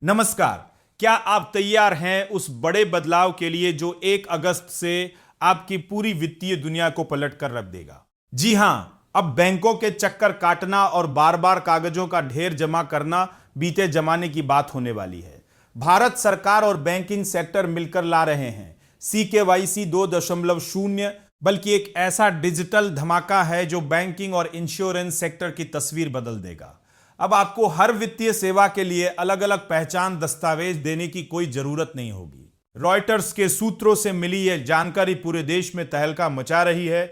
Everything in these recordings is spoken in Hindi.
नमस्कार। क्या आप तैयार हैं उस बड़े बदलाव के लिए जो 1 अगस्त से आपकी पूरी वित्तीय दुनिया को पलट कर रख देगा? जी हां, अब बैंकों के चक्कर काटना और बार बार कागजों का ढेर जमा करना बीते जमाने की बात होने वाली है। भारत सरकार और बैंकिंग सेक्टर मिलकर ला रहे हैं CKYC 2.0, बल्कि एक ऐसा डिजिटल धमाका है जो बैंकिंग और इंश्योरेंस सेक्टर की तस्वीर बदल देगा। अब आपको हर वित्तीय सेवा के लिए अलग अलग पहचान दस्तावेज देने की कोई जरूरत नहीं होगी। रॉयटर्स के सूत्रों से मिली यह जानकारी पूरे देश में तहलका मचा रही है,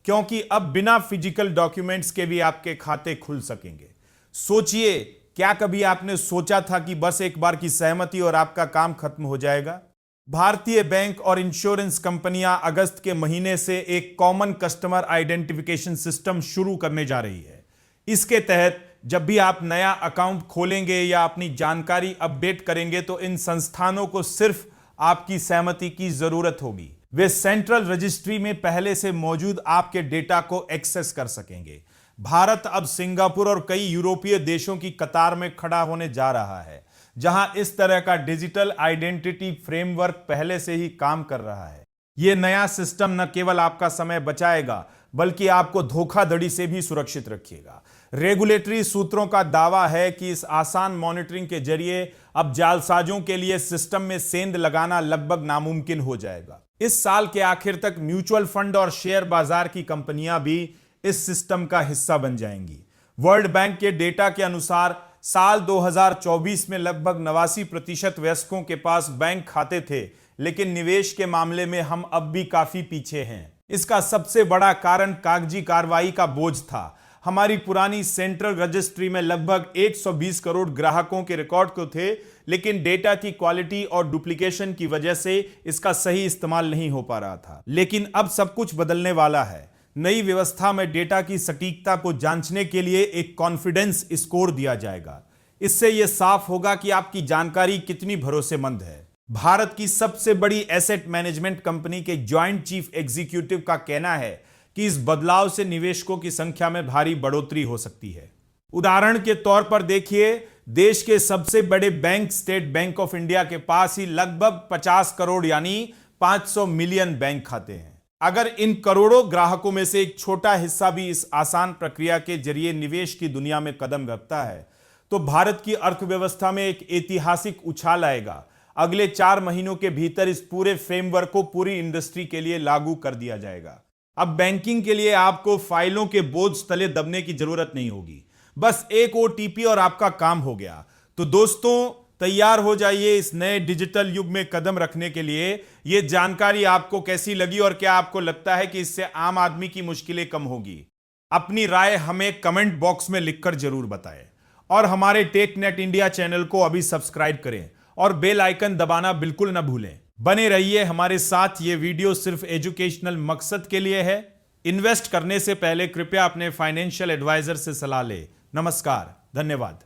क्योंकि अब बिना फिजिकल डॉक्यूमेंट्स के भी आपके खाते खुल सकेंगे। सोचिए, क्या कभी आपने सोचा था कि बस एक बार की सहमति और आपका काम खत्म हो जाएगा? भारतीय बैंक और इंश्योरेंस कंपनियां अगस्त के महीने से एक कॉमन कस्टमर आइडेंटिफिकेशन सिस्टम शुरू करने जा रही है। इसके तहत जब भी आप नया अकाउंट खोलेंगे या अपनी जानकारी अपडेट करेंगे तो इन संस्थानों को सिर्फ आपकी सहमति की जरूरत होगी। वे सेंट्रल रजिस्ट्री में पहले से मौजूद आपके डेटा को एक्सेस कर सकेंगे। भारत अब सिंगापुर और कई यूरोपीय देशों की कतार में खड़ा होने जा रहा है, जहां इस तरह का डिजिटल आइडेंटिटी फ्रेमवर्क पहले से ही काम कर रहा है। यह नया सिस्टम न केवल आपका समय बचाएगा, बल्कि आपको धोखाधड़ी से भी सुरक्षित रखेगा। रेगुलेटरी सूत्रों का दावा है कि इस आसान मॉनिटरिंग के जरिए अब जालसाजों के लिए सिस्टम में सेंध लगाना लगभग नामुमकिन हो जाएगा। इस साल के आखिर तक म्यूचुअल फंड और शेयर बाजार की कंपनियां भी इस सिस्टम का हिस्सा बन जाएंगी। वर्ल्ड बैंक के डेटा के अनुसार साल 2024 में लगभग 89% वयस्कों के पास बैंक खाते थे, लेकिन निवेश के मामले में हम अब भी काफी पीछे हैं। इसका सबसे बड़ा कारण कागजी कार्रवाई का बोझ था। हमारी पुरानी सेंट्रल रजिस्ट्री में लगभग 120 करोड़ ग्राहकों के रिकॉर्ड को थे, लेकिन डेटा की क्वालिटी और डुप्लीकेशन की वजह से इसका सही इस्तेमाल नहीं हो पा रहा था। लेकिन अब सब कुछ बदलने वाला है। नई व्यवस्था में डेटा की सटीकता को जांचने के लिए एक कॉन्फिडेंस स्कोर दिया जाएगा। इससे यह साफ होगा कि आपकी जानकारी कितनी भरोसेमंद है। भारत की सबसे बड़ी एसेट मैनेजमेंट कंपनी के ज्वाइंट चीफ एग्जीक्यूटिव का कहना है कि इस बदलाव से निवेशकों की संख्या में भारी बढ़ोतरी हो सकती है। उदाहरण के तौर पर देखिए, देश के सबसे बड़े bank state bank of India के पास ही लगभग 50 करोड़ यानी 500 मिलियन बैंक खाते हैं। अगर इन करोड़ों ग्राहकों में से एक छोटा हिस्सा भी इस आसान प्रक्रिया के जरिए निवेश की दुनिया में कदम रखता है, तो भारत की अर्थव्यवस्था में एक ऐतिहासिक उछाल आएगा। अगले 4 महीनों के भीतर इस पूरे फ्रेमवर्क को पूरी इंडस्ट्री के लिए लागू कर दिया जाएगा। अब बैंकिंग के लिए आपको फाइलों के बोझ तले दबने की जरूरत नहीं होगी। बस एक OTP और आपका काम हो गया। तो दोस्तों, तैयार हो जाइए इस नए डिजिटल युग में कदम रखने के लिए। यह जानकारी आपको कैसी लगी और क्या आपको लगता है कि इससे आम आदमी की मुश्किलें कम होगी? अपनी राय हमें कमेंट बॉक्स में लिखकर जरूर बताएं और हमारे टेकनेट इंडिया चैनल को अभी सब्सक्राइब करें और बेल आइकन दबाना बिल्कुल न भूलें। बने रहिए हमारे साथ। ये वीडियो सिर्फ एजुकेशनल मकसद के लिए है। इन्वेस्ट करने से पहले कृपया अपने फाइनेंशियल एडवाइजर से सलाह लें। नमस्कार, धन्यवाद।